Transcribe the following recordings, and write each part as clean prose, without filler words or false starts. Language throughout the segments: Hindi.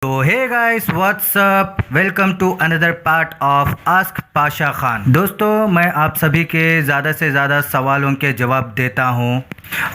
तो hey guys what's up, welcome to another part of Ask Pasha Khan. दोस्तों, मैं आप सभी के ज़्यादा से ज़्यादा सवालों के जवाब देता हूं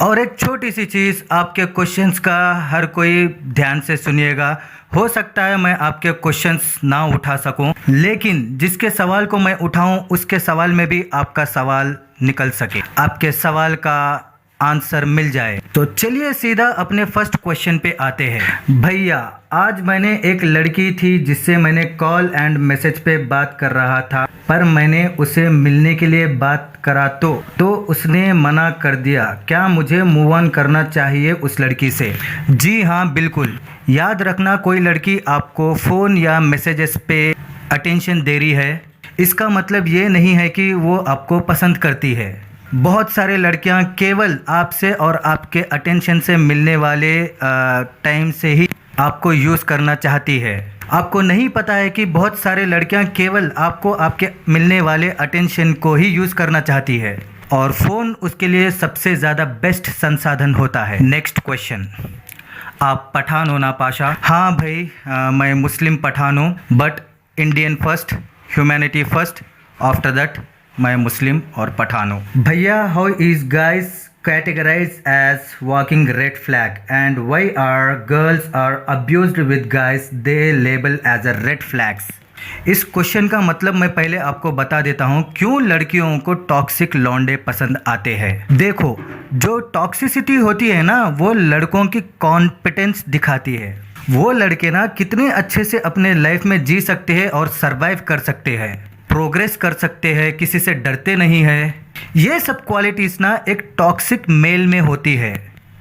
और एक छोटी सी चीज़, आपके क्वेश्चंस का हर कोई ध्यान से सुनिएगा। हो सकता है मैं आपके क्वेश्चंस ना उठा सकूं, लेकिन जिसके सवाल को मैं उठाऊं उसके सवाल में भी आपका सवाल निकल सके, आपके सवाल का आंसर मिल जाए। तो चलिए सीधा अपने फर्स्ट क्वेश्चन पे आते हैं। भैया, आज मैंने एक लड़की थी जिससे मैंने कॉल एंड मैसेज पे बात कर रहा था, पर मैंने उसे मिलने के लिए बात करा तो उसने मना कर दिया। क्या मुझे मूव ऑन करना चाहिए उस लड़की से? जी हाँ, बिल्कुल। याद रखना, कोई लड़की आपको फ़ोन या मैसेजेस पे अटेंशन दे रही है, इसका मतलब ये नहीं है कि वो आपको पसंद करती है। बहुत सारे लड़कियां केवल आपसे और आपके अटेंशन से मिलने वाले टाइम से ही आपको यूज़ करना चाहती है। आपको नहीं पता है कि बहुत सारे लड़कियां केवल आपको आपके मिलने वाले अटेंशन को ही यूज़ करना चाहती है, और फ़ोन उसके लिए सबसे ज़्यादा बेस्ट संसाधन होता है। Next question. आप पठान हो ना पाशा? हाँ भाई, मैं मुस्लिम पठान हूँ, but Indian first, humanity first, after that मैं मुस्लिम और पठान हूँ। भैया, how is guys categorize as walking red flag and why are girls are abused with guys they label as a red flags? इस क्वेश्चन का मतलब मैं पहले आपको बता देता हूँ क्यों लड़कियों को टॉक्सिक लौंडे पसंद आते हैं। देखो, जो टॉक्सिसिटी होती है ना, वो लड़कों की कॉन्फिडेंस दिखाती है। वो लड़के ना कितने अच्छे से अपने लाइफ में जी सकते हैं और सरवाइव कर सकते हैं, प्रोग्रेस कर सकते हैं, किसी से डरते नहीं है। ये सब क्वालिटीज़ ना एक टॉक्सिक मेल में होती है,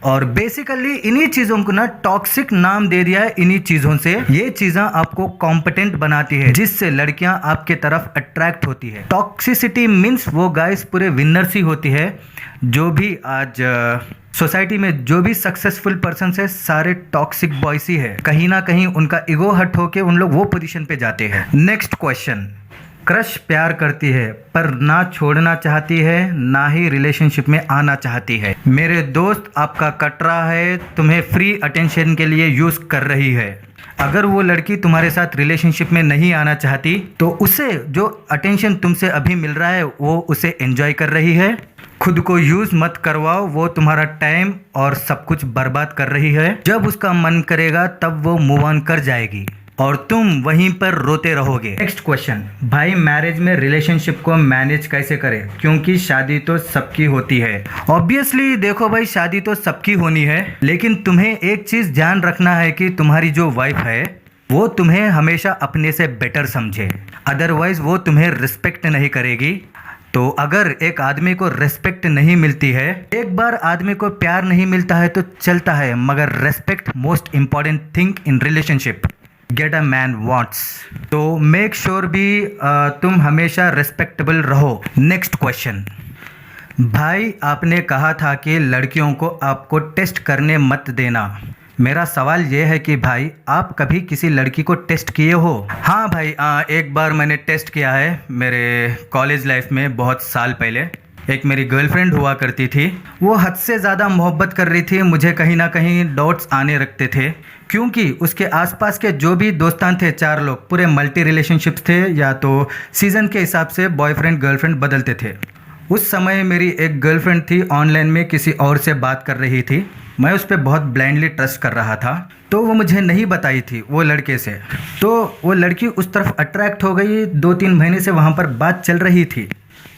और बेसिकली इन्हीं चीज़ों को ना टॉक्सिक नाम दे दिया है। इन्हीं चीज़ों से ये चीज़ें आपको कॉम्पिटेंट बनाती है, जिससे लड़कियां आपके तरफ अट्रैक्ट होती है। टॉक्सिसिटी मीन्स वो गाइस पूरे विनर्स ही होती है। जो भी आज सोसाइटी में जो भी सक्सेसफुल पर्सन है, सारे टॉक्सिक बॉयज ही है। कहीं ना कहीं उनका ईगो हर्ट होके उन लोग वो पोजीशन पे जाते हैं। Next question. क्रश प्यार करती है पर ना छोड़ना चाहती है, ना ही रिलेशनशिप में आना चाहती है। मेरे दोस्त, आपका कटरा है, तुम्हें फ्री अटेंशन के लिए यूज़ कर रही है। अगर वो लड़की तुम्हारे साथ रिलेशनशिप में नहीं आना चाहती तो उसे जो अटेंशन तुमसे अभी मिल रहा है वो उसे एंजॉय कर रही है। खुद को यूज़ मत करवाओ, वो तुम्हारा टाइम और सब कुछ बर्बाद कर रही है। जब उसका मन करेगा तब वो मूव ऑन कर जाएगी और तुम वहीं पर रोते रहोगे। Next question. भाई, मैरिज में रिलेशनशिप को मैनेज कैसे करें, क्योंकि शादी तो सबकी होती है। ऑब्वियसली देखो भाई, शादी तो सबकी होनी है, लेकिन तुम्हें एक चीज़ ध्यान रखना है कि तुम्हारी जो वाइफ है वो तुम्हें हमेशा अपने से बेटर समझे, अदरवाइज वो तुम्हें रिस्पेक्ट नहीं करेगी। तो अगर एक आदमी को रिस्पेक्ट नहीं मिलती है, एक बार आदमी को प्यार नहीं मिलता है तो चलता है, मगर respect most important thing in relationship get a man wants. तो मेक श्योर भी तुम हमेशा रिस्पेक्टेबल रहो। Next question. भाई, आपने कहा था कि लड़कियों को आपको टेस्ट करने मत देना। मेरा सवाल ये है कि भाई, आप कभी किसी लड़की को टेस्ट किए हो? हाँ भाई, एक बार मैंने टेस्ट किया है मेरे कॉलेज लाइफ में, बहुत साल पहले। एक मेरी गर्लफ्रेंड हुआ करती थी, वो हद से ज़्यादा मोहब्बत कर रही थी। मुझे कहीं ना कहीं डाउट्स आने रखते थे, क्योंकि उसके आसपास के जो भी दोस्तान थे, 4 लोग, पूरे मल्टी रिलेशनशिप्स थे, या तो सीज़न के हिसाब से बॉयफ्रेंड गर्लफ्रेंड बदलते थे। उस समय मेरी एक गर्लफ्रेंड थी, ऑनलाइन में किसी और से बात कर रही थी। मैं उस पर बहुत ब्लाइंडली ट्रस्ट कर रहा था, तो वो मुझे नहीं बताई थी वो लड़के से। तो वो लड़की उस तरफ अट्रैक्ट हो गई। 2-3 महीने से वहाँ पर बात चल रही थी,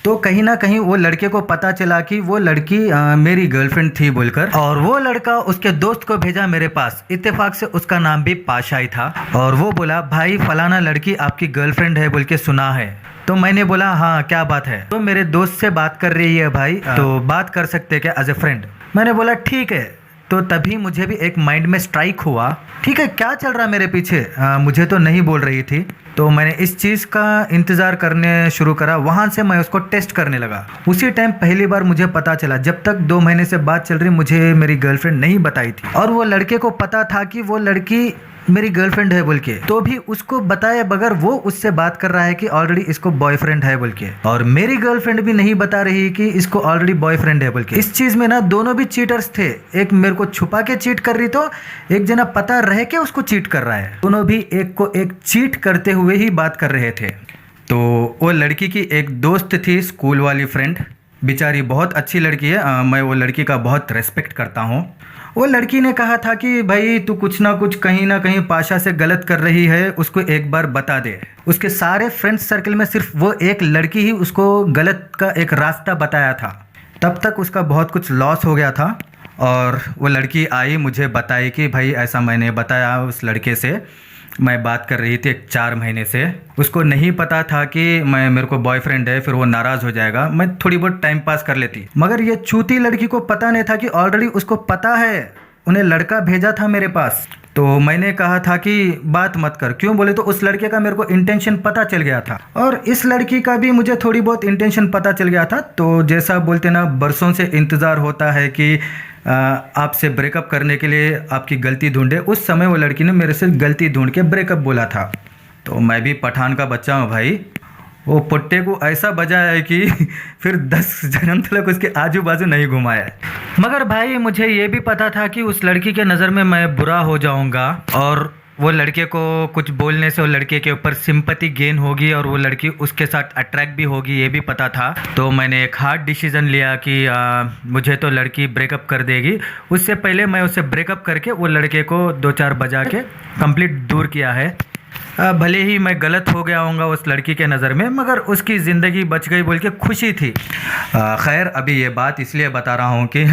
तो कहीं ना कहीं वो लड़के को पता चला कि वो लड़की मेरी गर्लफ्रेंड थी बोलकर, और वो लड़का उसके दोस्त को भेजा मेरे पास। इत्तेफाक से उसका नाम भी पाशा ही था, और वो बोला, भाई फलाना लड़की आपकी गर्लफ्रेंड है बोल के सुना है। तो मैंने बोला, हाँ क्या बात है? तो मेरे दोस्त से बात कर रही है भाई, तो बात कर सकते क्या एज ए फ्रेंड? मैंने बोला ठीक है। तो तभी मुझे भी एक माइंड में स्ट्राइक हुआ, ठीक है क्या चल रहा मेरे पीछे, मुझे तो नहीं बोल रही थी। तो मैंने इस चीज़ का इंतज़ार करने शुरू करा। वहाँ से मैं उसको टेस्ट करने लगा। उसी टाइम पहली बार मुझे पता चला, जब तक 2 महीने से बात चल रही मुझे मेरी गर्लफ्रेंड नहीं बताई थी, और वो लड़के को पता था कि वो लड़की मेरी गर्लफ्रेंड है बोल के, तो भी उसको बताए बगैर वो उससे बात कर रहा है कि ऑलरेडी इसको बॉयफ्रेंड है बोल के, और मेरी गर्लफ्रेंड भी नहीं बता रही कि इसको ऑलरेडी बॉयफ्रेंड है बोल के। इस चीज में ना दोनों भी चीटर्स थे, एक मेरे को छुपा के चीट कर रही तो एक जना पता रह के उसको चीट कर रहा है। दोनों भी एक को एक चीट करते हुए ही बात कर रहे थे। तो वो लड़की की एक दोस्त थी, स्कूल वाली फ्रेंड, बेचारी बहुत अच्छी लड़की है, मैं वो लड़की का बहुत रेस्पेक्ट करता हूँ। वो लड़की ने कहा था कि भाई तू कुछ ना कुछ कहीं ना कहीं पाशा से गलत कर रही है, उसको एक बार बता दे। उसके सारे फ्रेंड्स सर्कल में सिर्फ वो एक लड़की ही उसको गलत का एक रास्ता बताया था। तब तक उसका बहुत कुछ लॉस हो गया था, और वो लड़की आई मुझे बताई कि भाई ऐसा मैंने बताया उस लड़के से, मैं बात कर रही थी 4 महीने से, उसको नहीं पता था कि मेरे को बॉयफ्रेंड है, फिर वो नाराज़ हो जाएगा, मैं थोड़ी बहुत टाइम पास कर लेती। मगर ये चूती लड़की को पता नहीं था कि ऑलरेडी उसको पता है, उन्हें लड़का भेजा था मेरे पास। तो मैंने कहा था कि बात मत कर। क्यों बोले तो उस लड़के का मेरे को इंटेंशन पता चल गया था, और इस लड़की का भी मुझे थोड़ी बहुत इंटेंशन पता चल गया था। तो जैसा बोलते ना, बरसों से इंतज़ार होता है कि आपसे ब्रेकअप करने के लिए आपकी गलती ढूंढे, उस समय वो लड़की ने मेरे से गलती ढूंढ के ब्रेकअप बोला था। तो मैं भी पठान का बच्चा हूँ भाई, वो पुट्टे को ऐसा बजाया है कि फिर 10 जन्म तक उसके आजू बाजू नहीं घुमाया। मगर भाई मुझे ये भी पता था कि उस लड़की के नज़र में मैं बुरा हो जाऊंगा, और वो लड़के को कुछ बोलने से वो लड़के के ऊपर सिंपैथी गेन होगी, और वो लड़की उसके साथ अट्रैक्ट भी होगी, ये भी पता था। तो मैंने एक हार्ड डिसीजन लिया कि मुझे तो लड़की ब्रेकअप कर देगी, उससे पहले मैं उससे ब्रेकअप करके वो लड़के को 2-4 बजा के कंप्लीट दूर किया है। भले ही मैं गलत हो गया होऊंगा उस लड़की के नज़र में, मगर उसकी ज़िंदगी बच गई बोल के खुशी थी। खैर अभी ये बात इसलिए बता रहा हूँ कि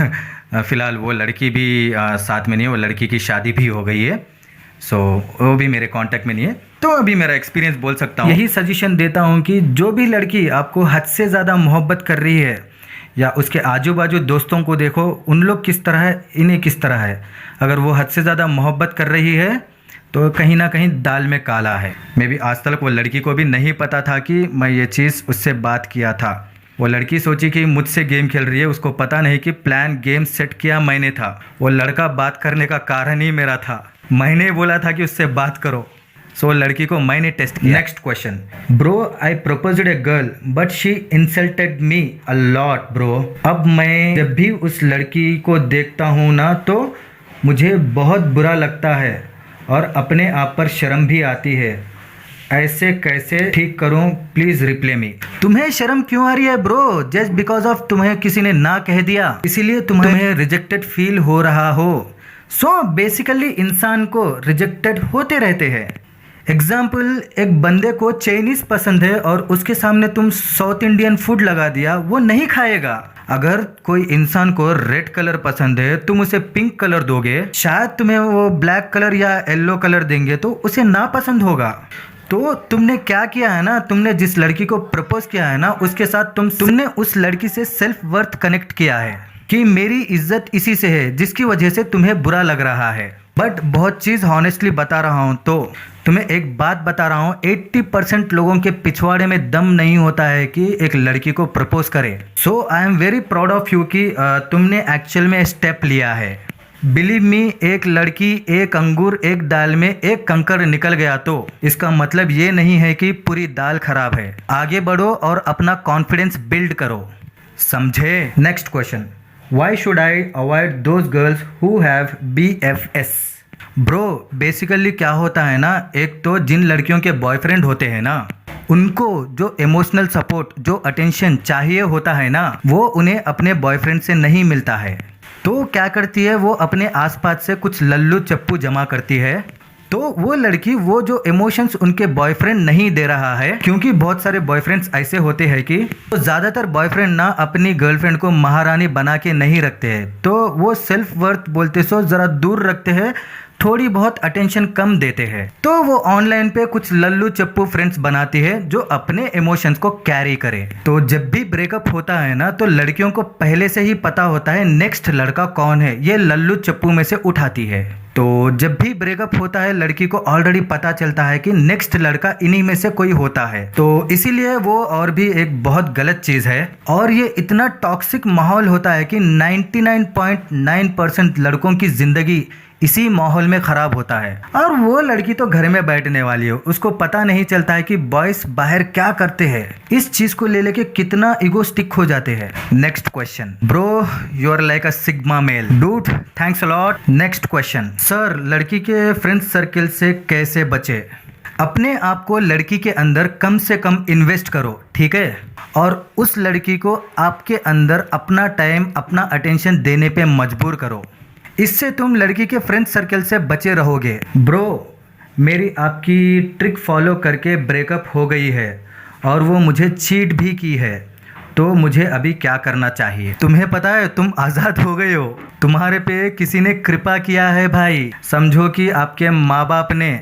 फ़िलहाल वो लड़की भी साथ में नहीं है, वो लड़की की शादी भी हो गई है, सो वो भी मेरे कांटेक्ट में नहीं है। तो अभी मेरा एक्सपीरियंस बोल सकता हूँ, यही सजेशन देता हूँ कि जो भी लड़की आपको हद से ज़्यादा मोहब्बत कर रही है, या उसके आजू बाजू दोस्तों को देखो उन लोग किस तरह है, इन्हें किस तरह है। अगर वो हद से ज़्यादा मोहब्बत कर रही है तो कहीं ना कहीं दाल में काला है। मैं भी आज तक वो लड़की को भी नहीं पता था कि मैं ये चीज़ उससे बात किया था। वो लड़की सोची कि मुझसे गेम खेल रही है, उसको पता नहीं कि प्लान गेम सेट किया मैंने था। वो लड़का बात करने का कारण ही मेरा था, मैंने बोला था कि उससे बात करो। सो लड़की को मैंने टेस्ट किया। Next question, bro I proposed a girl but she insulted me a lot bro. अब मैं जब भी उस लड़की को देखता हूँ ना तो मुझे बहुत बुरा लगता है, और अपने आप पर शर्म भी आती है। ऐसे कैसे ठीक करूं, प्लीज रिप्लाई मी। तुम्हें शर्म क्यों आ रही है ब्रो? जस्ट बिकॉज ऑफ तुम्हें किसी ने ना कह दिया इसीलिए तुम्हें रिजेक्टेड फील हो रहा हो। सो बेसिकली इंसान को रिजेक्टेड होते रहते हैं। एग्जाम्पल, एक बंदे को चाइनीज पसंद है और उसके सामने तुम साउथ इंडियन फूड लगा दिया, वो नहीं खाएगा। अगर कोई इंसान को रेड कलर पसंद है, तुम उसे पिंक कलर दोगे, शायद तुम्हें वो ब्लैक कलर या येलो कलर देंगे तो उसे ना पसंद होगा। तो तुमने क्या किया है ना, तुमने जिस लड़की को प्रपोज किया है ना, उसके साथ तुमने उस लड़की से सेल्फ वर्थ कनेक्ट किया है कि मेरी इज्जत इसी से है, जिसकी वजह से तुम्हें बुरा लग रहा है। बट बहुत चीज़ हॉनेस्टली बता रहा हूँ, तो तुम्हें एक बात बता रहा हूँ, 80% लोगों के पिछवाड़े में दम नहीं होता है कि एक लड़की को प्रपोज करे। So I am very proud of you कि तुमने एक्चुअल में स्टेप लिया है। बिलीव मी, एक लड़की, एक अंगूर, एक दाल में एक कंकर निकल गया तो इसका मतलब ये नहीं है कि पूरी दाल खराब है। आगे बढ़ो और अपना कॉन्फिडेंस बिल्ड करो, समझे। Next question, why should I avoid those girls who have BFS? Bro basically क्या होता है ना, एक तो जिन लड़कियों के बॉयफ्रेंड होते हैं ना, उनको जो इमोशनल सपोर्ट, जो अटेंशन चाहिए होता है ना, वो उन्हें अपने बॉयफ्रेंड से नहीं मिलता है। तो क्या करती है, वो अपने आसपास से कुछ लल्लू चप्पू जमा करती है। तो वो लड़की वो जो इमोशंस उनके बॉयफ्रेंड नहीं दे रहा है, क्योंकि बहुत सारे बॉयफ्रेंड्स ऐसे होते हैं कि तो ज़्यादातर बॉयफ्रेंड ना अपनी गर्लफ्रेंड को महारानी बना के नहीं रखते हैं, तो वो सेल्फ वर्थ बोलते सो ज़रा दूर रखते हैं, थोड़ी बहुत अटेंशन कम देते हैं। तो वो ऑनलाइन पे कुछ लल्लू चप्पू फ्रेंड्स बनाती है जो अपने इमोशंस को कैरी करे। तो जब भी ब्रेकअप होता है ना, तो लड़कियों को पहले से ही पता होता है नेक्स्ट लड़का कौन है, ये लल्लू चप्पू में से उठाती है। तो जब भी ब्रेकअप होता है, लड़की को ऑलरेडी पता चलता है कि नेक्स्ट लड़का इन्हीं में से कोई होता है। तो इसीलिए वो और भी एक बहुत गलत चीज़ है, और ये इतना टॉक्सिक माहौल होता है कि 99.9% लड़कों की ज़िंदगी इसी माहौल में खराब होता है। और वो लड़की तो घर में बैठने वाली है, उसको पता नहीं चलता है कि बॉयज बाहर क्या करते हैं। इस चीज को ले लेके कितना इगोस्टिक हो जाते हैं। Next question, bro you are like a sigma male. Dude thanks a lot. Next question, sir लड़की के फ्रेंड सर्किल से कैसे बचे? अपने आप को लड़की के अंदर कम से कम इन्वेस्ट करो, ठीक है, और उस लड़की को आपके अंदर अपना टाइम, अपना अटेंशन देने पे मजबूर करो। इससे तुम लड़की के फ्रेंड सर्कल से बचे रहोगे। ब्रो मेरी आपकी ट्रिक फॉलो करके ब्रेकअप हो गई है और वो मुझे चीट भी की है, तो मुझे अभी क्या करना चाहिए? तुम्हें पता है तुम आज़ाद हो गए हो, तुम्हारे पे किसी ने कृपा किया है भाई। समझो कि आपके माँ बाप ने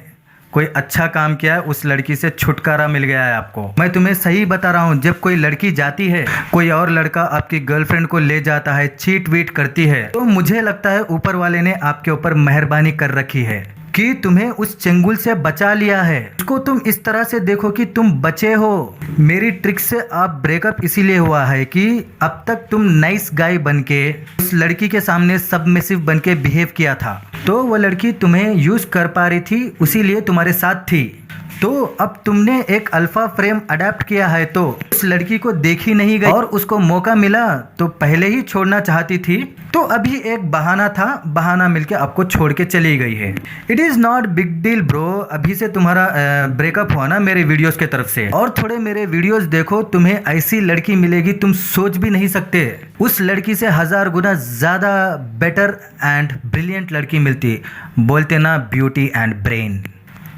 कोई अच्छा काम किया है, उस लड़की से छुटकारा मिल गया है आपको। मैं तुम्हें सही बता रहा हूँ, जब कोई लड़की जाती है, कोई और लड़का आपकी गर्लफ्रेंड को ले जाता है, चीट वीट करती है, तो मुझे लगता है ऊपर वाले ने आपके ऊपर मेहरबानी कर रखी है कि तुम्हें उस चंगुल से बचा लिया है। उसको तुम इस तरह से देखो कि तुम बचे हो। मेरी ट्रिक से आप ब्रेकअप इसीलिए हुआ है कि अब तक तुम नाइस गाय बनके उस लड़की के सामने सबमिसिव बनके बिहेव किया था, तो वो लड़की तुम्हें यूज कर पा रही थी, उसीलिए तुम्हारे साथ थी। तो अब तुमने एक अल्फा फ्रेम अडेप्ट किया है, तो उस लड़की को देखी नहीं गई और उसको मौका मिला तो पहले ही छोड़ना चाहती थी, तो अभी एक बहाना था, बहाना मिलके आपको छोड़ के चली गई है। It is not big deal bro. अभी से तुम्हारा ब्रेकअप हुआ ना मेरे वीडियोस के तरफ से, और थोड़े मेरे वीडियोस देखो, तुम्हें ऐसी लड़की मिलेगी तुम सोच भी नहीं सकते। उस लड़की से 1000 गुना ज़्यादा बेटर एंड ब्रिलियंट लड़की मिलती। बोलते ना ब्यूटी एंड ब्रेन।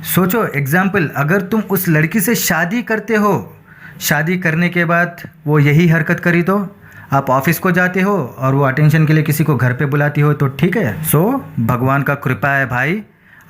सोचो एग्जाम्पल, अगर तुम उस लड़की से शादी करते हो, शादी करने के बाद वो यही हरकत करी तो आप ऑफिस को जाते हो और वो अटेंशन के लिए किसी को घर पे बुलाती हो, तो ठीक है। सो भगवान का कृपा है भाई,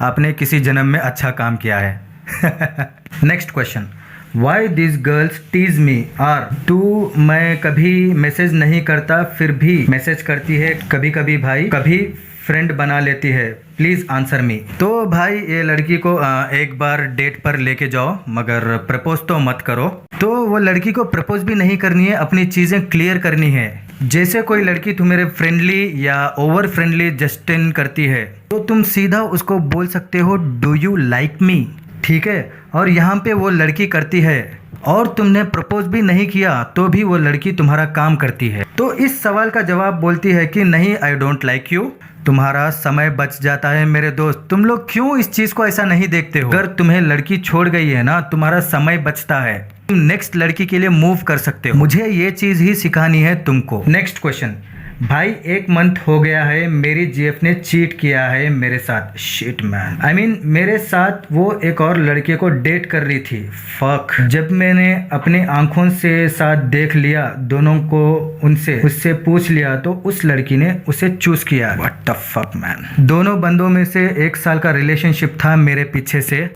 आपने किसी जन्म में अच्छा काम किया है। Next question, why this girls tease me are too. मैं कभी मैसेज नहीं करता फिर भी मैसेज करती है, कभी कभी भाई, कभी फ्रेंड बना लेती है, प्लीज़ आंसर मी। तो भाई ये लड़की को एक बार डेट पर लेके जाओ, मगर प्रपोज तो मत करो। तो वो लड़की को प्रपोज भी नहीं करनी है, अपनी चीज़ें क्लियर करनी है। जैसे कोई लड़की तुम्हें फ्रेंडली या ओवर फ्रेंडली जस्टिन करती है, तो तुम सीधा उसको बोल सकते हो डू यू लाइक मी, ठीक है। और यहाँ पे वो लड़की करती है और तुमने प्रपोज भी नहीं किया तो भी वो लड़की तुम्हारा काम करती है, तो इस सवाल का जवाब बोलती है कि नहीं, आई डोंट लाइक यू। तुम्हारा समय बच जाता है मेरे दोस्त। तुम लोग क्यों इस चीज को ऐसा नहीं देखते हो? अगर तुम्हें लड़की छोड़ गई है ना, तुम्हारा समय बचता है, तुम नेक्स्ट लड़की के लिए मूव कर सकते हो। मुझे ये चीज ही सिखानी है तुमको। नेक्स्ट क्वेश्चन, भाई 1 मंथ हो गया है, मेरी जीएफ ने चीट किया है मेरे साथ। शिट मैन, आई मीन मेरे साथ वो एक और लड़के को डेट कर रही थी। फक। जब मैंने अपने आंखों से साथ देख लिया, दोनों को उससे पूछ लिया, तो उस लड़की ने उसे चूज किया। What the fuck man. दोनों बंदों में से 1 साल का रिलेशनशिप था मेरे पीछे से।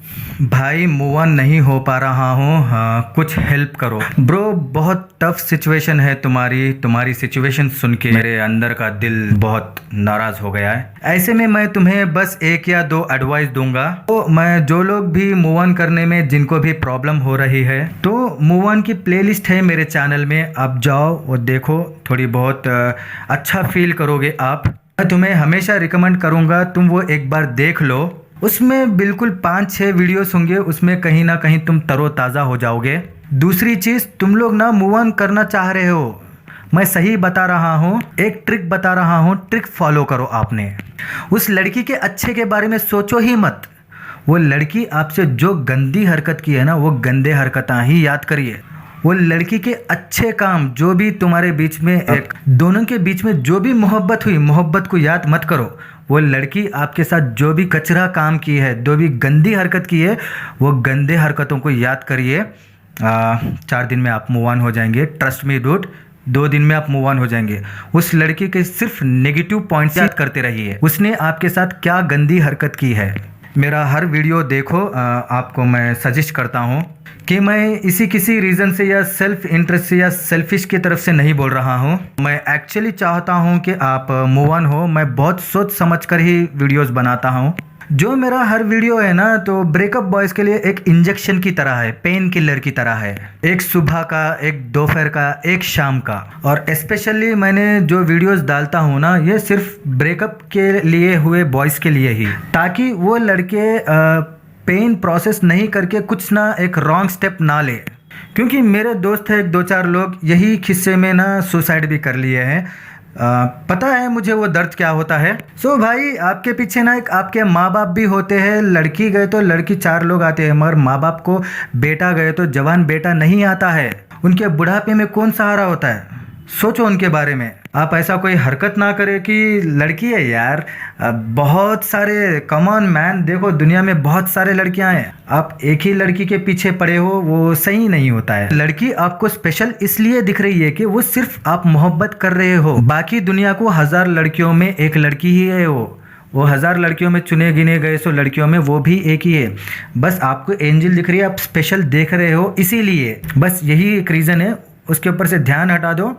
भाई मूव ऑन नहीं हो पा रहा हूँ, हाँ कुछ हेल्प करो ब्रो। बहुत टफ सिचुएशन है तुम्हारी सिचुएशन सुन के मेरे अंदर का दिल बहुत नाराज हो गया है। ऐसे में मैं तुम्हें बस 1 या 2 एडवाइस दूंगा। तो मैं जो लोग भी मूव ऑन करने में जिनको भी प्रॉब्लम हो रही है, तो मूव ऑन की प्लेलिस्ट है मेरे चैनल में, आप जाओ और देखो, थोड़ी बहुत अच्छा फील करोगे आप। मैं तुम्हें हमेशा रिकमेंड करूंगा तुम वो एक बार देख लो। उसमें बिल्कुल 5-6 वीडियोस होंगे, उसमें कहीं ना कहीं तुम तरोताज़ा हो जाओगे। दूसरी चीज़, तुम लोग ना मूव ऑन करना चाह रहे हो, मैं सही बता रहा हूँ, एक ट्रिक बता रहा हूँ, ट्रिक फॉलो करो। आपने उस लड़की के अच्छे के बारे में सोचो ही मत। वो लड़की आपसे जो गंदी हरकत की है ना, वो गंदे हरकतां ही याद करिए। वो लड़की के अच्छे काम, जो भी तुम्हारे बीच में एक दोनों के बीच में जो भी मोहब्बत हुई, मोहब्बत को याद मत करो। वो लड़की आपके साथ जो भी कचरा काम की है, जो भी गंदी हरकत की है, वो गंदे हरकतों को याद करिए। 4 दिन में आप मूव ऑन हो जाएंगे, ट्रस्ट मी डूड। 2 दिन में आप मूव ऑन हो जाएंगे। उस लड़की के सिर्फ नेगेटिव पॉइंट्स याद करते रहिए, उसने आपके साथ क्या गंदी हरकत की है। मेरा हर वीडियो देखो, आपको मैं सजेस्ट करता हूँ कि मैं किसी रीज़न से या सेल्फ इंटरेस्ट से या सेल्फिश की तरफ से नहीं बोल रहा हूँ। मैं एक्चुअली चाहता हूँ कि आप मूव ऑन हो। मैं बहुत सोच समझ कर ही वीडियोस बनाता हूँ। जो मेरा हर वीडियो है ना, तो ब्रेकअप बॉयज़ के लिए एक इंजेक्शन की तरह है, पेन किलर की तरह है। एक सुबह का, एक दोपहर का, एक शाम का। और स्पेशली मैंने जो वीडियोस डालता हूँ ना, ये सिर्फ ब्रेकअप के लिए हुए बॉयज़ के लिए ही, ताकि वो लड़के पेन प्रोसेस नहीं करके कुछ ना एक रॉन्ग स्टेप ना ले। क्योंकि मेरे दोस्त हैं एक दो चार लोग, यही खिस्से में ना सुसाइड भी कर लिए हैं। पता है मुझे वो दर्द क्या होता है। सो भाई, आपके पीछे ना एक आपके माँ बाप भी होते हैं। लड़की गए तो लड़की चार लोग आते हैं, मगर माँ बाप को बेटा गए तो जवान बेटा नहीं आता है। उनके बुढ़ापे में कौन सहारा होता है? सोचो उनके बारे में। आप ऐसा कोई हरकत ना करें कि लड़की है यार, बहुत सारे, कम ऑन मैन, देखो दुनिया में बहुत सारे लड़कियां हैं। आप एक ही लड़की के पीछे पड़े हो, वो सही नहीं होता है। लड़की आपको स्पेशल इसलिए दिख रही है कि वो सिर्फ आप मोहब्बत कर रहे हो। बाकी दुनिया को 1000 लड़कियों में एक लड़की ही है। वो 1000 लड़कियों में चुने गिने गए सो लड़कियों में वो भी एक ही है। बस आपको एंजल दिख रही है, आप स्पेशल देख रहे हो, इसीलिए बस यही एक रीज़न है। उसके ऊपर से ध्यान हटा दो।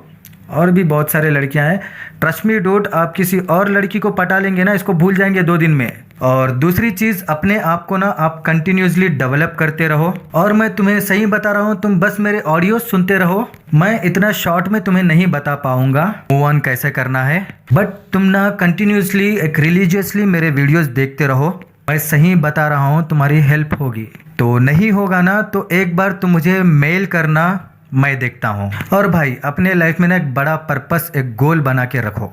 और भी बहुत सारे लड़कियां हैं, ट्रस्ट मी डूड, आप किसी और लड़की को पटा लेंगे ना, इसको भूल जाएंगे 2 दिन में। और दूसरी चीज़, अपने आप को ना आप कंटिन्यूसली डेवलप करते रहो। और मैं तुम्हें सही बता रहा हूँ, तुम बस मेरे ऑडियो सुनते रहो। मैं इतना शॉर्ट में तुम्हें नहीं बता पाऊंगा मूव ऑन कैसे करना है, बट तुम ना कंटिन्यूसली एक रिलीजियसली मेरे वीडियोस देखते रहो। मैं सही बता रहा हूँ, तुम्हारी हेल्प होगी। तो नहीं होगा ना, तो एक बार तुम मुझे मेल करना, मैं देखता हूँ। और भाई, अपने लाइफ में ना एक बड़ा पर्पस, एक गोल बना के रखो।